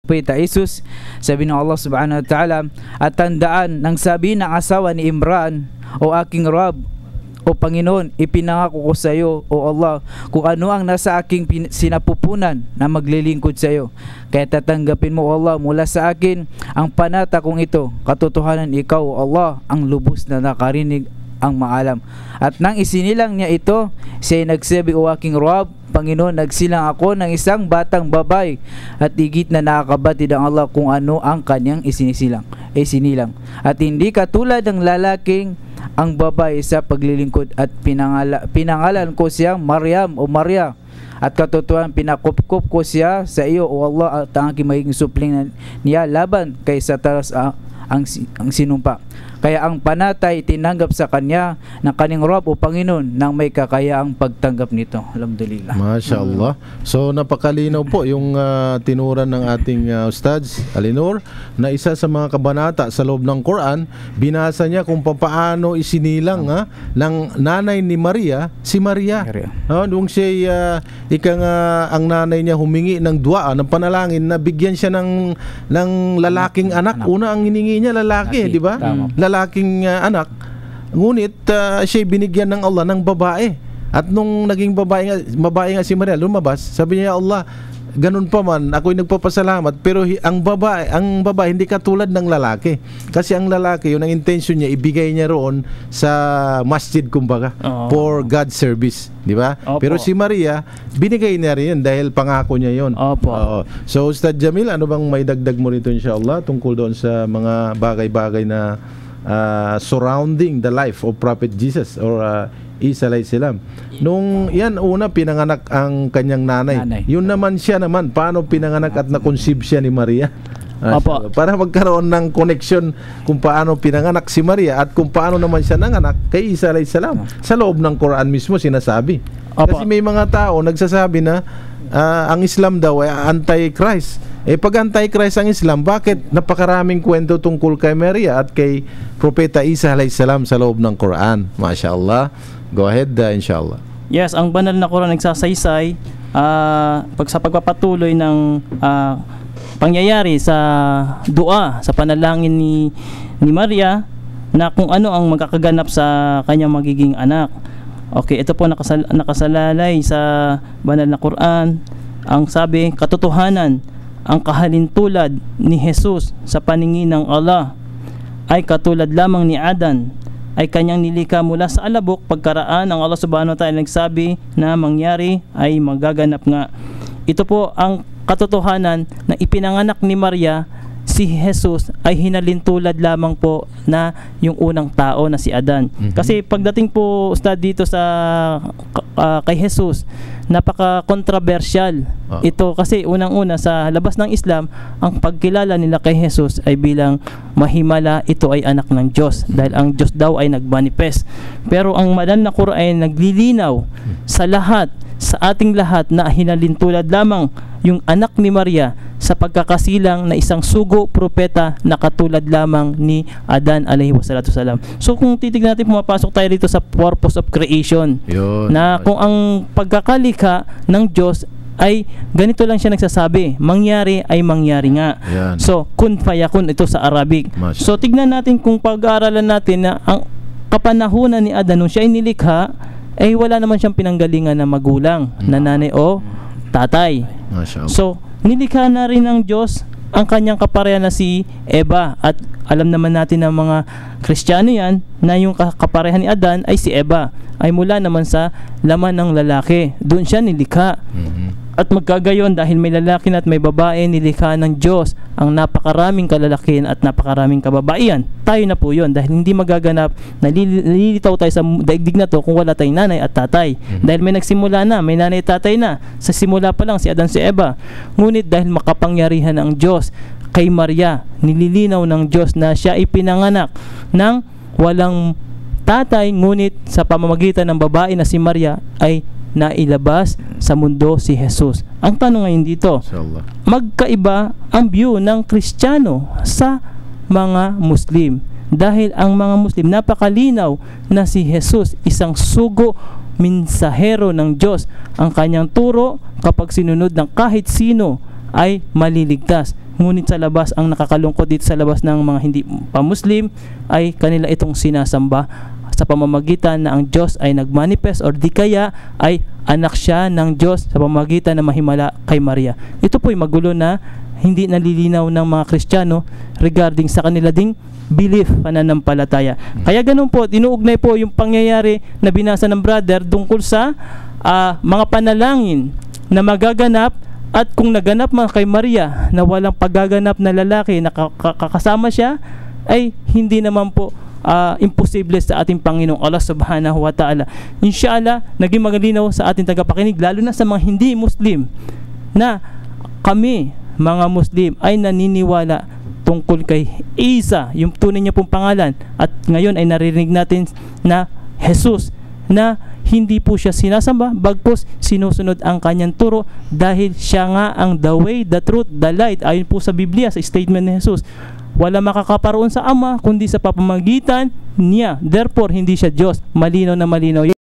Propeta Jesus. Sabi ng Allah subhanahu wa ta'ala, at tandaan ng sabi ng asawa ni Imran, o aking Rab, o Panginoon, ipinangako ko sa iyo, o Allah, kung ano ang nasa aking sinapupunan na maglilingkod sa iyo. Kaya tatanggapin mo, o Allah, mula sa akin ang panata kong ito. Katotohanan ikaw, o Allah, ang lubos na nakarinig, ang maalam. At nang isinilang niya ito, siya ay nagsabi, o aking Rab, Panginoon, nagsilang ako ng isang batang babae, at higit na nakakabatid ang Allah kung ano ang kanyang sinilang. At hindi katulad ng lalaking ang babae sa paglilingkod, at pinangalan ko siya Maryam o Maria, at katotohanan pinakupkup ko siya sa iyo, o Allah, at ang aking magiging supling niya laban kay Satanas ang sinumpa. Kaya ang panatay tinanggap sa kanya ng kanyang Rab o Panginoon nang may kakayaang pagtanggap nito. Alhamdulillah. Masya Allah. So napakalinaw po yung tinuran ng ating Ustads Alinor, na isa sa mga kabanata sa loob ng Quran, binasa niya kung paano isinilang ng nanay ni Maria, si Maria. Nung siya ang nanay niya humingi ng dua, ng panalangin na bigyan siya ng lalaking anak. Una ang hiningi niya lalaki, di ba? Lalaking anak. Ngunit siya binigyan ng Allah ng babae. At nung naging babae nga si Maria, lumabas, sabi niya, Allah, ganun pa man, ako'y nagpapasalamat, pero ang babae hindi katulad ng lalaki. Kasi ang lalaki, yun ang intention niya, ibigay niya roon sa masjid, kumbaga, for God's service, di ba? Pero si Maria, binigay niya rin yun dahil pangako niya yun. So Ustad Jamil, ano bang may dagdag mo rito inshallah tungkol doon sa mga bagay-bagay na surrounding the life of Prophet Jesus or Isa alayhis salam? Nung yan una pinanganak ang kanyang nanay. Yun naman siya naman, paano pinanganak at na-conceive siya ni Maria? Para magkaroon ng connection kung paano pinanganak si Maria at kung paano naman siya nanganak kay Isa alayhis salam. Sa loob ng Quran mismo sinasabi. Kasi may mga tao nagsasabi na ang Islam daw ay anti-Christ. Pag anti-Christ ang Islam, bakit napakaraming kwento tungkol kay Maria at kay Propeta Isa alayhis salam sa loob ng Quran? Masya Allah. Go ahead, inshallah. Yes, ang banal na Quran nagsasaysay sa pagpapatuloy ng pangyayari sa dua, sa panalangin ni Maria, na kung ano ang magkakaganap sa kanyang magiging anak. Okay, ito po nakasalalay sa banal na Quran. Ang sabi, katotohanan, ang kahalintulad ni Jesus sa paningin ng Allah ay katulad lamang ni Adan, ay kanyang nilikha mula sa alabok. Pagkaraan ang Allah subhanahu wa ta'ala nagsabi na mangyari ay magaganap nga. Ito po ang katotohanan na ipinanganak ni Maria. Si Jesus ay hinalintulad lamang po na yung unang tao na si Adan. Kasi pagdating po Ustad dito sa kay Jesus, napaka-controversial ito, kasi unang-una sa labas ng Islam, ang pagkilala nila kay Jesus ay bilang mahimala, ito ay anak ng Diyos dahil ang Diyos daw ay nagmanifest. Pero ang banal na Quran ay naglilinaw sa lahat, sa ating lahat, na hinalintulad lamang yung anak ni Maria sa pagkakasilang na isang sugo propeta na katulad lamang ni Adan alayhi wassalatu salam. So kung titignan natin, pumapasok tayo dito sa purpose of creation. Na kung ang pagkakalikha ng Diyos ay ganito lang siya nagsasabi, mangyari ay mangyari nga. So kun fayakun, ito sa Arabic. So tignan natin, kung pag-aaralan natin na ang kapanahunan ni Adan nung siya ay nilikha, ay wala naman siyang pinanggalingan na magulang, na nanay o tatay. So nilikha na rin ng Diyos ang kanyang kapareha na si Eva, at alam naman natin ng mga Kristiyano yan na yung kapareha ni Adan ay si Eva, ay mula naman sa laman ng lalaki. Doon siya nilikha. At magkagayon, dahil may lalaki at may babae, nilikha ng Diyos ang napakaraming kalalakihan at napakaraming kababaihan. Tayo na po yun, dahil hindi magaganap, nalilitaw tayo sa daigdig na to kung wala tayong nanay at tatay. Dahil may nagsimula na, may nanay at tatay na. Sa simula pa lang si Adan, si Eva. Ngunit dahil makapangyarihan ang Diyos kay Maria, nililinaw ng Diyos na siya ipinanganak ng walang tatay, ngunit sa pamamagitan ng babae na si Maria ay nailabas sa mundo si Jesus. Ang tanong ngayon dito, magkaiba ang view ng Kristiyano sa mga Muslim, dahil ang mga Muslim napakalinaw na si Jesus isang sugo, minsahero ng Diyos. Ang kanyang turo, kapag sinunod ng kahit sino ay maliligtas. Ngunit sa labas, ang nakakalungkot dito sa labas ng mga hindi pa-Muslim ay kanila itong sinasamba sa pamamagitan na ang Diyos ay nagmanifest or di kaya ay anak siya ng Diyos sa pamamagitan na mahimala kay Maria. Ito po'y magulo na hindi nalilinaw ng mga Kristiyano regarding sa kanila ding belief, pananampalataya. Kaya ganun po, tinuugnay po yung pangyayari na binasa ng brother tungkol sa mga panalangin na magaganap, at kung naganap man kay Maria na walang paggaganap na lalaki na kakasama siya, ay hindi naman po imposible sa ating Panginoong Allah Subhanahu wa Ta'ala. Inshallah, naging magalinaw sa ating tagapakinig, lalo na sa mga hindi Muslim, na kami, mga Muslim, ay naniniwala tungkol kay Isa, yung tunay niya pong pangalan, at ngayon ay naririnig natin na Jesus, na hindi po siya sinasamba, bagkus sinusunod ang kanyang turo, dahil siya nga ang the way, the truth, the light. Ayon po sa Biblia, sa statement ni Jesus, wala makakaparoon sa Ama kundi sa pamamagitan niya. Therefore, hindi siya Diyos. Malinaw na malinaw.